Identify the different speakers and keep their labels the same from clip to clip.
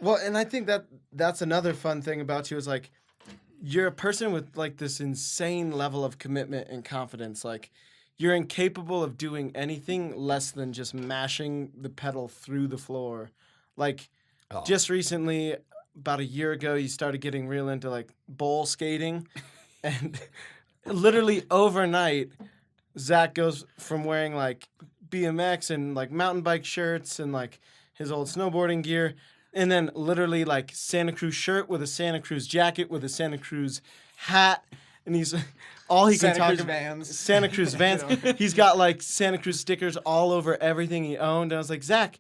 Speaker 1: Well, and I think that's another fun thing about you is like you're a person with like this insane level of commitment and confidence. Like you're incapable of doing anything less than just mashing the pedal through the floor. Like
Speaker 2: Oh,
Speaker 1: just recently, about a year ago, you started getting real into like bowl skating, and literally overnight, Zach goes from wearing like BMX and like mountain bike shirts and like his old snowboarding gear, and then literally like Santa Cruz shirt with a Santa Cruz jacket with a Santa Cruz hat, and he's all he can
Speaker 3: Santa
Speaker 1: talk
Speaker 3: Cruz
Speaker 1: about.
Speaker 3: Vans.
Speaker 1: Santa Cruz Vans. He's got like Santa Cruz stickers all over everything he owned. And I was like, Zach,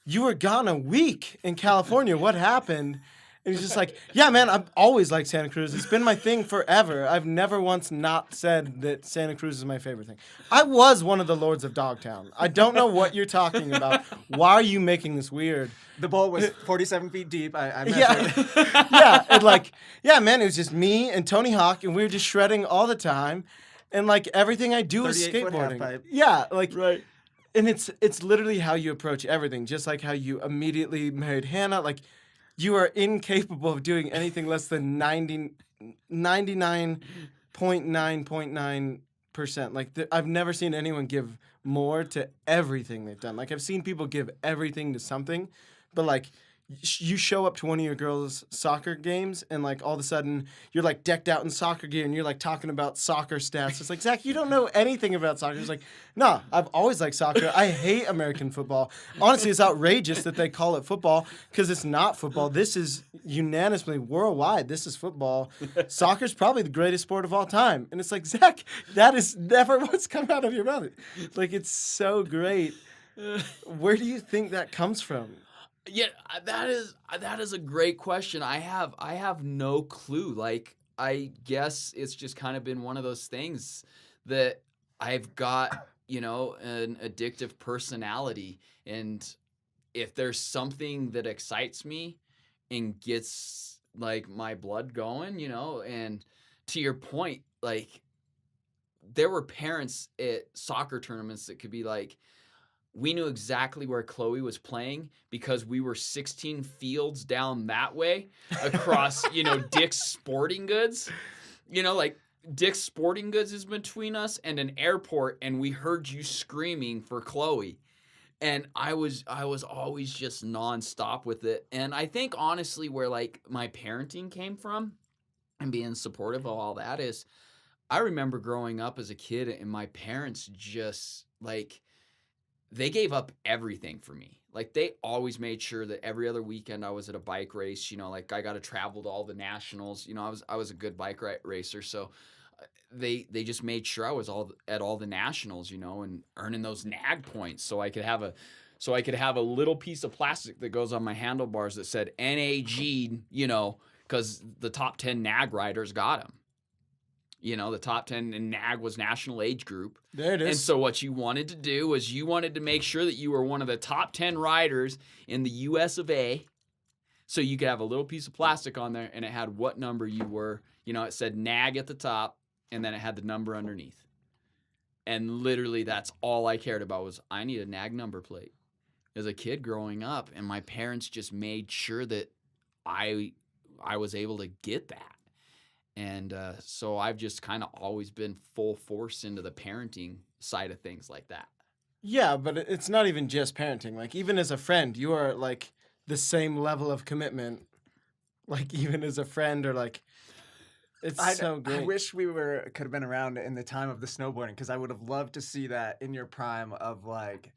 Speaker 1: you were gone a week in California. What happened? And he's just like, yeah, man, I've always liked Santa Cruz. It's been my thing forever. I've never once not said that Santa Cruz is my favorite thing. I was one of the Lords of Dogtown. I don't know what you're talking about. Why are you making this weird?
Speaker 3: The bowl was 47 feet deep. I measured.
Speaker 1: Yeah. Yeah. And like, yeah, man, it was just me and Tony Hawk, and we were just shredding all the time. And like everything I do is
Speaker 3: 38-foot
Speaker 1: skateboarding.
Speaker 3: halfpipe.
Speaker 1: Yeah. Like,
Speaker 2: right.
Speaker 1: and it's literally how you approach everything, just like how you immediately married Hannah. Like you are incapable of doing anything less than 99.9.9%. Like I've never seen anyone give more to everything they've done. Like I've seen people give everything to something, but like you show up to one of your girls' soccer games and like all of a sudden you're like decked out in soccer gear and you're like talking about soccer stats. It's like, Zach, you don't know anything about soccer. It's like, no, I've always liked soccer. I hate American football. Honestly, it's outrageous that they call it football because it's not football. This is unanimously worldwide. This is football. Soccer's probably the greatest sport of all time. And it's like, Zach, that is never what's come out of your mouth. Like, it's so great. Where do you think that comes from?
Speaker 2: Yeah, that is a great question. I have no clue. Like, I guess it's just kind of been one of those things that I've got, an addictive personality, and if there's something that excites me and gets like my blood going, and to your point, like there were parents at soccer tournaments that could be like, we knew exactly where Chloe was playing because we were 16 fields down that way across, Dick's Sporting Goods. Like Dick's Sporting Goods is between us and an airport, and we heard you screaming for Chloe. And I was always just nonstop with it. And I think honestly where like my parenting came from and being supportive of all that is I remember growing up as a kid and my parents just like they gave up everything for me. Like they always made sure that every other weekend I was at a bike race, like I got to travel to all the nationals. I was a good bike racer, so they just made sure I was at all the nationals, and earning those nag points so I could have a little piece of plastic that goes on my handlebars that said NAG, cuz the top 10 nag riders got them. The top 10 in NAG was national age group.
Speaker 1: There it is.
Speaker 2: And so what you wanted to do was you wanted to make sure that you were one of the top 10 riders in the US of A. So you could have a little piece of plastic on there and it had what number you were. It said NAG at the top and then it had the number underneath. And literally that's all I cared about was I need a NAG number plate. As a kid growing up, and my parents just made sure that I was able to get that. And so I've just kind of always been full force into the parenting side of things like that.
Speaker 1: Yeah, but it's not even just parenting. Like, even as a friend, you are, like, the same level of commitment. Like, even as a friend or, like, it's so great.
Speaker 3: I wish could have been around in the time of the snowboarding because I would have loved to see that in your prime of, like,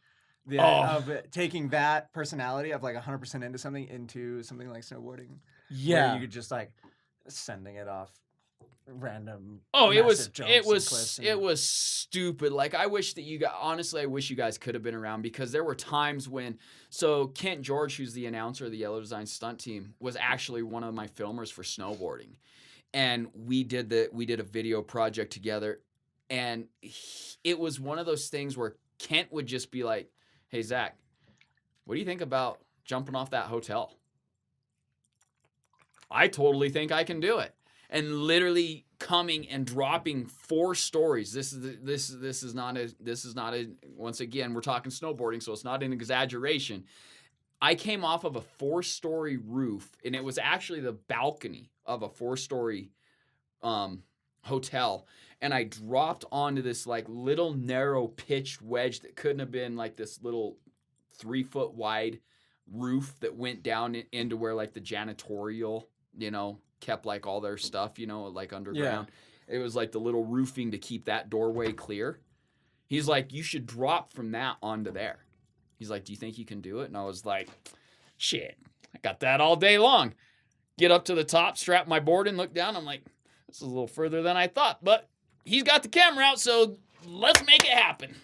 Speaker 3: of taking that personality of, like, 100% into something like snowboarding.
Speaker 1: Yeah.
Speaker 3: Where you could just, like, sending it off random.
Speaker 2: It
Speaker 3: massive
Speaker 2: was stupid. Like I wish you guys could have been around because there were times when Kent George, who's the announcer of the Yellow Design stunt team, was actually one of my filmers for snowboarding. And we did a video project together, and it was one of those things where Kent would just be like, "Hey Zach, what do you think about jumping off that hotel?" I totally think I can do it. And literally coming and dropping 4 stories. This is not a once again, we're talking snowboarding, so it's not an exaggeration. I came off of a 4-story roof, and it was actually the balcony of a 4-story hotel. And I dropped onto this like little narrow pitched wedge that couldn't have been like this little 3-foot wide roof that went down into where like the janitorial, kept like all their stuff, like underground. It was like the little roofing to keep that doorway clear. He's like, you should drop from that onto there. He's like, do you think you can do it? And I was like, shit, I got that all day long. Get up to the top, strap my board in, look down. I'm like, this is a little further than I thought, but he's got the camera out, so let's make it happen.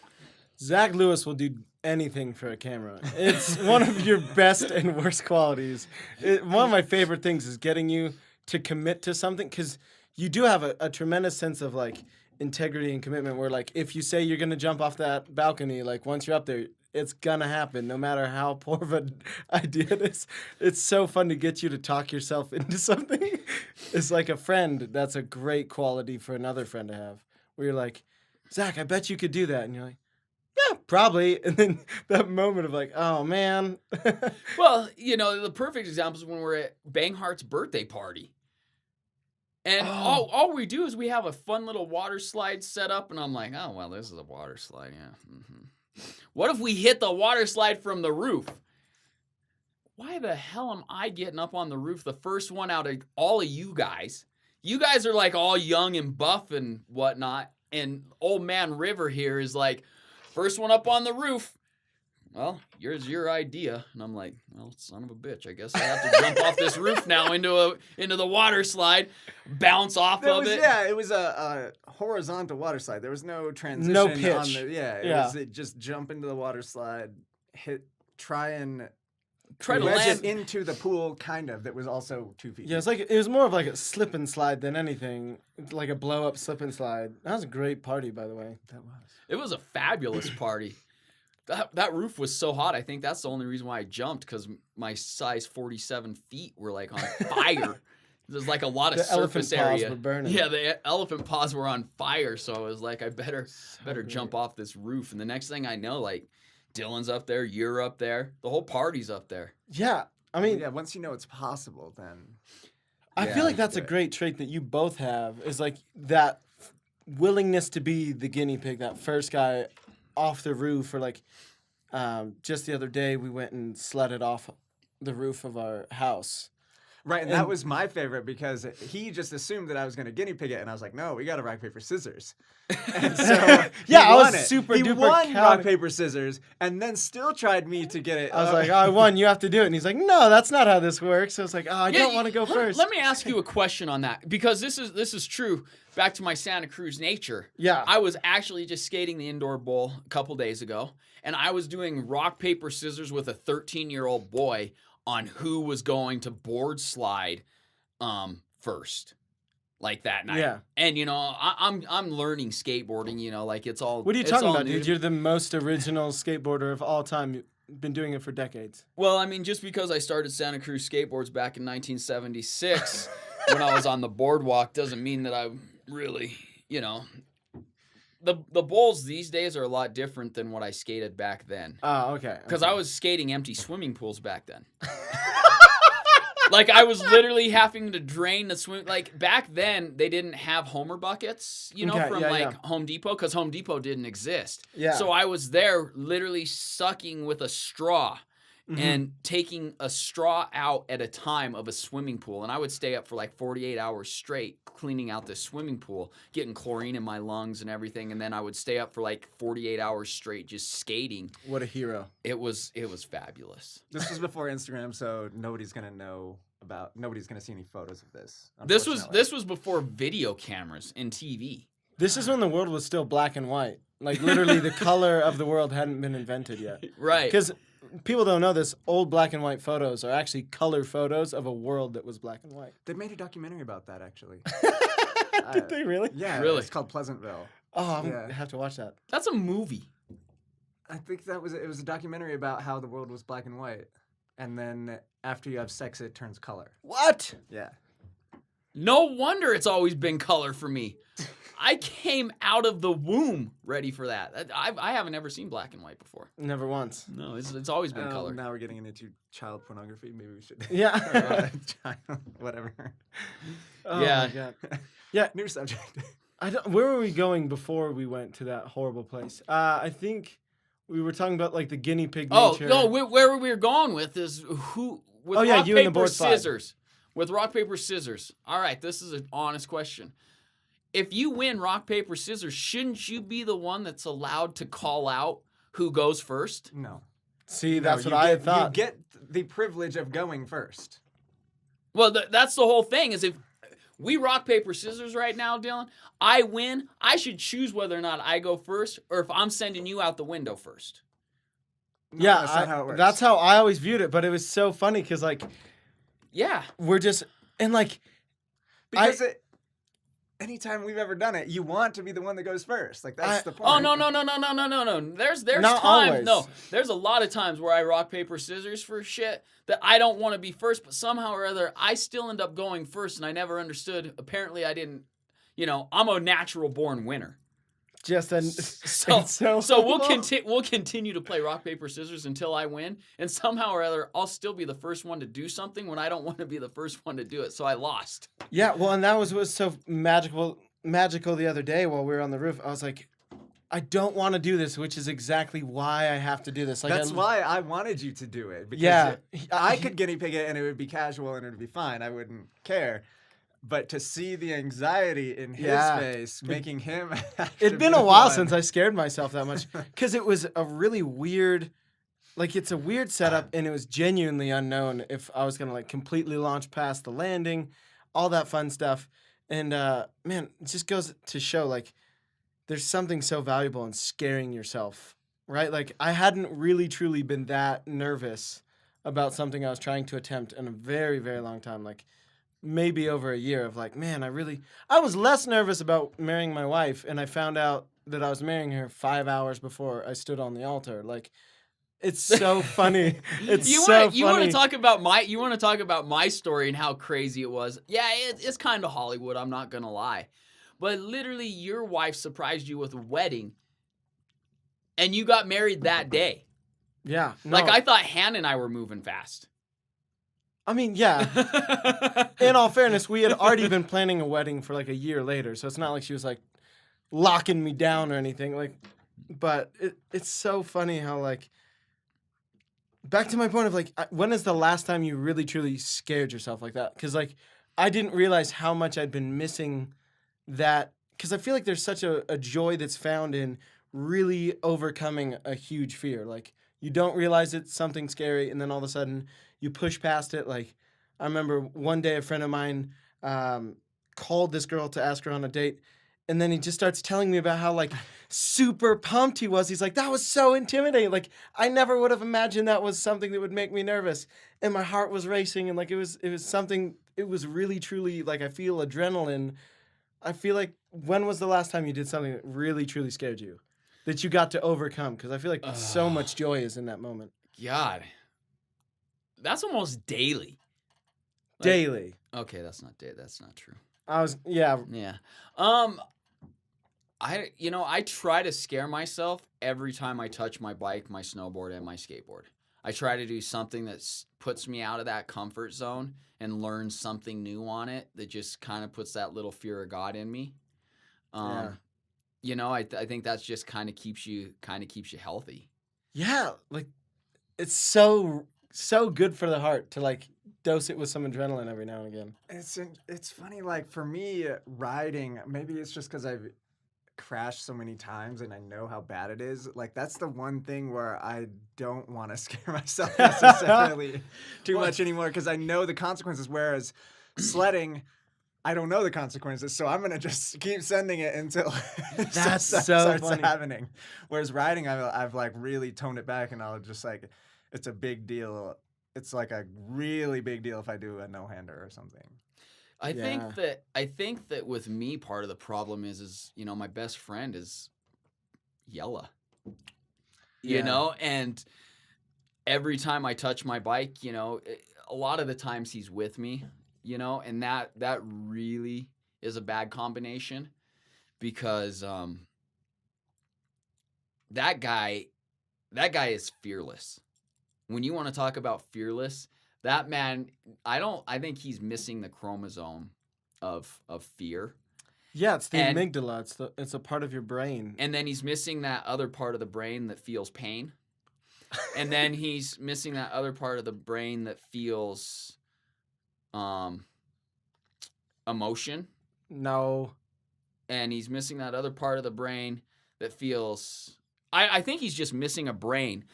Speaker 1: Zach Lewis will do anything for a camera. It's one of your best and worst qualities. One of my favorite things is getting you to commit to something, because you do have a tremendous sense of like integrity and commitment where like if you say you're going to jump off that balcony, like once you're up there, it's going to happen no matter how poor of an idea it is. It's so fun to get you to talk yourself into something. It's like a friend. That's a great quality for another friend to have, where you're like, Zach, I bet you could do that. And you're like, yeah, probably. And then that moment of like, oh, man.
Speaker 2: Well, the perfect example is when we're at Banghart's birthday party. And all we do is we have a fun little water slide set up. And I'm like, oh, well, this is a water slide. Yeah. Mm-hmm. What if we hit the water slide from the roof? Why the hell am I getting up on the roof, the first one out of all of you guys? You guys are like all young and buff and whatnot. And old man River here is like, first one up on the roof. Well, here's your idea. And I'm like, well, son of a bitch. I guess I have to jump off this roof now into the water slide, bounce off of it.
Speaker 3: Yeah, it was a horizontal water slide. There was no transition.
Speaker 1: No pitch.
Speaker 3: It just jump into the water slide, try to
Speaker 2: land
Speaker 3: it into the pool, kind of. That was also 2 feet.
Speaker 1: Yeah, it was more of like a slip and slide than anything, like a blow up slip and slide. That was a great party, by the way.
Speaker 3: That was.
Speaker 2: It was a fabulous party. That roof was so hot. I think that's the only reason why I jumped, because my size 47 feet were like on fire. There's like a lot of
Speaker 1: the
Speaker 2: surface
Speaker 1: elephant
Speaker 2: area.
Speaker 1: paws were burning.
Speaker 2: Yeah, the elephant paws were on fire. So I was like, I better jump off this roof. And the next thing I know, like Dylan's up there, you're up there, the whole party's up there.
Speaker 1: Yeah, I mean,
Speaker 3: yeah. Once you know it's possible, then
Speaker 1: I feel like that's a great trait that you both have. Is like that willingness to be the guinea pig, that first guy off the roof, or like just the other day we went and sledded off the roof of our house.
Speaker 3: Right, and that was my favorite because he just assumed that I was going to guinea pig it, and I was like, no, we got to rock, paper, scissors. And so
Speaker 1: yeah, I was
Speaker 3: won it.
Speaker 1: super
Speaker 3: he
Speaker 1: duper
Speaker 3: won rock, paper, scissors, and then still tried me to get it.
Speaker 1: I was like, oh, I won, you have to do it. And he's like, no, that's not how this works. So I was like, oh, I don't want to go first.
Speaker 2: Let me ask you a question on that, because this is true. Back to my Santa Cruz nature.
Speaker 1: Yeah.
Speaker 2: I was actually just skating the indoor bowl a couple days ago, and I was doing rock, paper, scissors with a 13-year-old boy on who was going to board slide first, like that night.
Speaker 1: Yeah.
Speaker 2: And I'm learning skateboarding. Like it's all.
Speaker 1: What are you
Speaker 2: it's
Speaker 1: talking
Speaker 2: all
Speaker 1: about,
Speaker 2: new.
Speaker 1: dude? You're the most original skateboarder of all time. You've been doing it for decades.
Speaker 2: Well, I mean, just because I started Santa Cruz Skateboards back in 1976 when I was on the boardwalk doesn't mean that I really, The bowls these days are a lot different than what I skated back then.
Speaker 1: Oh, okay.
Speaker 2: Because I was skating empty swimming pools back then. Like, I was literally having to drain the swim. Like, back then, they didn't have Homer buckets, from Home Depot, because Home Depot didn't exist.
Speaker 1: Yeah.
Speaker 2: So I was there literally sucking with a straw and taking a straw out at a time of a swimming pool. And I would stay up for like 48 hours straight cleaning out this swimming pool, getting chlorine in my lungs and everything. And then I would stay up for like 48 hours straight just skating.
Speaker 1: What a hero.
Speaker 2: It was fabulous.
Speaker 3: This was before Instagram, so nobody's going to see any photos of this.
Speaker 2: This was before video cameras and TV.
Speaker 1: This is when the world was still black and white. Like, literally, the color of the world hadn't been invented yet.
Speaker 2: Right.
Speaker 1: Because people don't know this, old black and white photos are actually color photos of a world that was black and white.
Speaker 3: They made a documentary about that, actually.
Speaker 1: Did they really?
Speaker 3: Yeah.
Speaker 2: Really?
Speaker 3: It's called Pleasantville.
Speaker 1: Oh, I have to watch that.
Speaker 2: That's a movie.
Speaker 3: I think it was a documentary about how the world was black and white. And then after you have sex, it turns color.
Speaker 1: What?
Speaker 3: Yeah.
Speaker 2: No wonder it's always been color for me. I came out of the womb ready for that. I haven't ever seen black and white before.
Speaker 1: Never once.
Speaker 2: No, it's always been color.
Speaker 3: Now we're getting into child pornography. Maybe we should.
Speaker 1: Yeah.
Speaker 3: Whatever.
Speaker 1: Oh
Speaker 2: Yeah.
Speaker 1: my God. Yeah.
Speaker 3: New subject.
Speaker 1: Where were we going before we went to that horrible place? I think we were talking about like the guinea pig
Speaker 2: Oh
Speaker 1: nature.
Speaker 2: no, where we were going with is who with
Speaker 1: Oh, yeah,
Speaker 2: rock
Speaker 1: you and the
Speaker 2: paper
Speaker 1: board slide.
Speaker 2: scissors. With rock paper scissors. All right, this is an honest question. If you win rock paper scissors, shouldn't you be the one that's allowed to call out who goes first?
Speaker 3: No.
Speaker 1: See,
Speaker 3: No,
Speaker 1: that's
Speaker 3: you
Speaker 1: what I
Speaker 3: get-
Speaker 1: thought.
Speaker 3: You get the privilege of going first.
Speaker 2: Well, that's the whole thing. Is if we rock paper scissors right now, Dylan, I win. I should choose whether or not I go first, or if I'm sending you out the window first.
Speaker 3: No,
Speaker 1: Yeah,
Speaker 3: that's not how it works.
Speaker 1: that's how I always viewed it. But it was so funny because like
Speaker 2: Yeah.
Speaker 1: we're just and like
Speaker 3: because anytime we've ever done it, you want to be the one that goes first. Like that's the point.
Speaker 2: Oh no. There's
Speaker 1: Not
Speaker 2: times
Speaker 1: always.
Speaker 2: no. There's a lot of times where I rock paper scissors for shit that I don't want to be first, but somehow or other I still end up going first, and I never understood. Apparently, I didn't. I'm a natural born winner.
Speaker 1: just an
Speaker 2: So we'll continue to play rock paper scissors until I win, and somehow or other I'll still be the first one to do something when I don't want to be the first one to do it. So I lost.
Speaker 1: Yeah, well, and that was what was so magical the other day while we were on the roof. I was like, I don't want to do this, which is exactly why I have to do this. Like
Speaker 3: That's why I wanted you to do it. Because
Speaker 1: Yeah.
Speaker 3: I could guinea pig it and it would be casual and it would be fine. I wouldn't care. But to see the anxiety in his
Speaker 1: Yeah.
Speaker 3: face, making him. have
Speaker 1: It'd
Speaker 3: to
Speaker 1: been
Speaker 3: be
Speaker 1: a
Speaker 3: the
Speaker 1: while
Speaker 3: one.
Speaker 1: since I scared myself that much because it was a really weird, like it's a weird setup and it was genuinely unknown if I was gonna like completely launch past the landing, all that fun stuff, and man, it just goes to show like there's something so valuable in scaring yourself, right? Like I hadn't really truly been that nervous about something I was trying to attempt in a very very long time, like. Maybe over a year of like, man, I was less nervous about marrying my wife, and I found out that I was marrying her 5 hours before I stood on the altar. Like, it's so funny. It's
Speaker 2: you
Speaker 1: so
Speaker 2: want
Speaker 1: funny.
Speaker 2: to talk about my story and how crazy it was. Yeah, it's kind of Hollywood. I'm not gonna lie, but literally, your wife surprised you with a wedding, and you got married that day.
Speaker 1: Yeah.
Speaker 2: Like
Speaker 1: no.
Speaker 2: I thought Hannah and I were moving fast.
Speaker 1: I mean, yeah. In all fairness, we had already been planning a wedding for like a year later, so it's not like she was like locking me down or anything. Like, but it's so funny how like. Back to my point of like, when is the last time you really truly scared yourself like that? Because like, I didn't realize how much I'd been missing that. Because I feel like there's such a joy that's found in really overcoming a huge fear. Like, you don't realize it's something scary, and then all of a sudden you push past it. Like, I remember one day a friend of mine called this girl to ask her on a date, and then he just starts telling me about how like super pumped he was. He's like, that was so intimidating. Like, I never would have imagined that was something that would make me nervous. And my heart was racing, and like it was something. It was really truly like I feel adrenaline. I feel like when was the last time you did something that really truly scared you, that you got to overcome? Because I feel like so much joy is in that moment.
Speaker 2: God, that's almost daily. Like-
Speaker 1: Daily.
Speaker 2: Okay, that's not daily. That's not true.
Speaker 1: Yeah.
Speaker 2: Yeah. I try to scare myself every time I touch my bike, my snowboard, and my skateboard. I try to do something that puts me out of that comfort zone and learn something new on it that just kind of puts that little fear of God in me. I think that's just kind of keeps you healthy.
Speaker 1: Yeah, like it's so good for the heart to like dose it with some adrenaline every now and again.
Speaker 3: It's funny, like for me, riding, maybe it's just because I've crashed so many times and I know how bad it is. Like that's the one thing where I don't want to scare myself necessarily too much anymore because I know the consequences. Whereas sledding, I don't know the consequences, so I'm gonna just keep sending it until
Speaker 1: That's so
Speaker 3: starts
Speaker 1: funny.
Speaker 3: happening. Whereas riding, I've like really toned it back, and I'll just like, it's a big deal. It's like a really big deal if I do a no-hander or something.
Speaker 2: I think that with me, part of the problem is my best friend is Yella. And every time I touch my bike, a lot of the times he's with me, and that really is a bad combination because that guy is fearless. When you want to talk about fearless, that man, I think he's missing the chromosome of fear.
Speaker 1: Yeah, it's the
Speaker 2: And-
Speaker 1: amygdala. It's a part of your brain.
Speaker 2: And then he's missing that other part of the brain that feels pain. And then he's missing that other part of the brain that feels emotion.
Speaker 1: No.
Speaker 2: And he's missing that other part of the brain that feels I think he's just missing a brain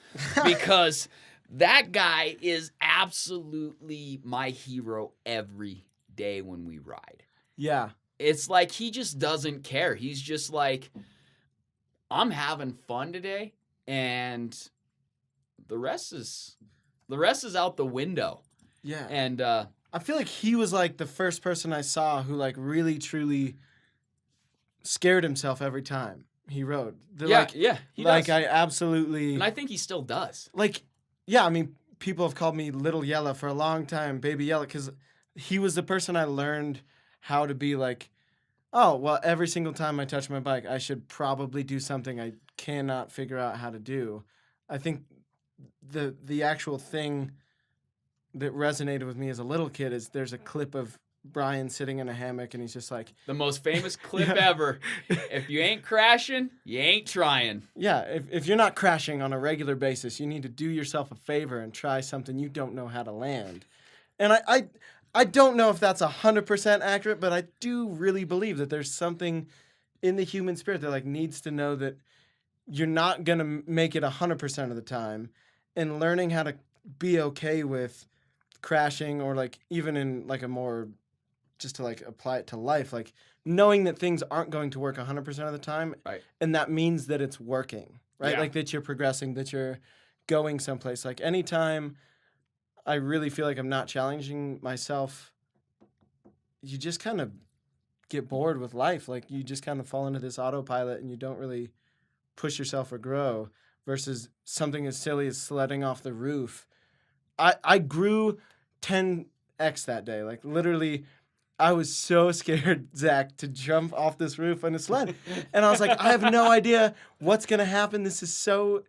Speaker 2: because that guy is absolutely my hero every day when we ride.
Speaker 1: Yeah.
Speaker 2: It's like he just doesn't care. He's just like, I'm having fun today, and the rest is out the window.
Speaker 1: Yeah.
Speaker 2: And
Speaker 1: I feel like he was like the first person I saw who like really truly scared himself every time he rode.
Speaker 2: he
Speaker 1: Like
Speaker 2: does.
Speaker 1: I absolutely
Speaker 2: And I think he still does.
Speaker 1: like yeah, I mean people have called me Little Yella for a long time, Baby Yella, cuz he was the person I learned how to be like, oh, well, every single time I touch my bike, I should probably do something I cannot figure out how to do. I think the actual thing that resonated with me as a little kid is there's a clip of Brian sitting in a hammock and he's just like,
Speaker 2: The most famous clip
Speaker 1: Yeah.
Speaker 2: ever. If you ain't crashing, you ain't trying.
Speaker 1: yeah, if you're not crashing on a regular basis, you need to do yourself a favor and try something you don't know how to land. And I don't know if that's 100% accurate, but I do really believe that there's something in the human spirit that like needs to know that you're not going to make it 100% of the time, and learning how to be okay with crashing, or like even in like a more just to like apply it to life, like knowing that things aren't going to work 100% of the time.
Speaker 2: Right.
Speaker 1: And that means that it's working, right?
Speaker 2: Yeah.
Speaker 1: Like that you're progressing, that you're going someplace. Like anytime I really feel like I'm not challenging myself, you just kind of get bored with life. Like you just kind of fall into this autopilot and you don't really push yourself or grow, versus something as silly as sledding off the roof. I grew 10x that day. Like literally, I was so scared, Zach, to jump off this roof on a sled. And I was like, I have no idea what's going to happen. This is so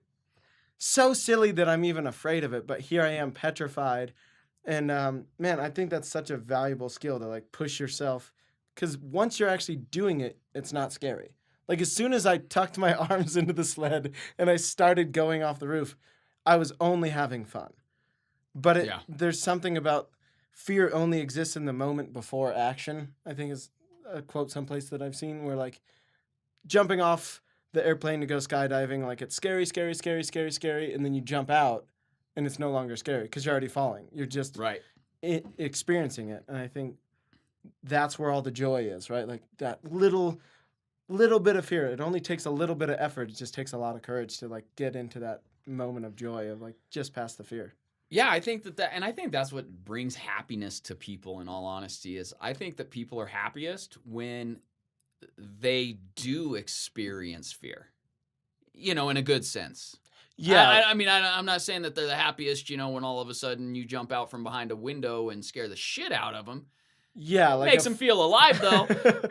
Speaker 1: silly that I'm even afraid of it. But here I am, petrified. And man, I think that's such a valuable skill to like push yourself. Because once you're actually doing it, it's not scary. Like as soon as I tucked my arms into the sled and I started going off the roof, I was only having fun. But
Speaker 2: Yeah.
Speaker 1: there's something about fear only exists in the moment before action, I think is a quote someplace that I've seen, where like jumping off the airplane to go skydiving, like it's scary, scary, scary, scary, scary, and then you jump out and it's no longer scary because you're already falling. You're just
Speaker 2: Right.
Speaker 1: experiencing it. And I think that's where all the joy is, right? Like that little bit of fear. It only takes a little bit of effort. It just takes a lot of courage to like get into that moment of joy of like just past the fear.
Speaker 2: Yeah, I think and I think that's what brings happiness to people, in all honesty, is I think that people are happiest when they do experience fear, in a good sense.
Speaker 1: Yeah.
Speaker 2: I mean, I'm not saying that they're the happiest, when all of a sudden you jump out from behind a window and scare the shit out of them.
Speaker 1: Yeah, like
Speaker 2: Makes them feel alive, though.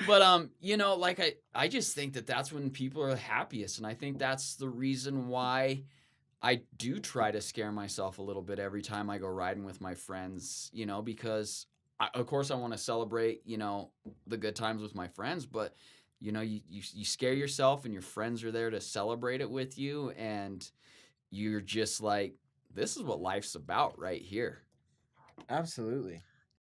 Speaker 2: But, like I just think that that's when people are the happiest. And I think that's the reason why I do try to scare myself a little bit every time I go riding with my friends, because of course I want to celebrate, the good times with my friends, but you scare yourself and your friends are there to celebrate it with you, and you're just like, this is what life's about right here.
Speaker 1: Absolutely.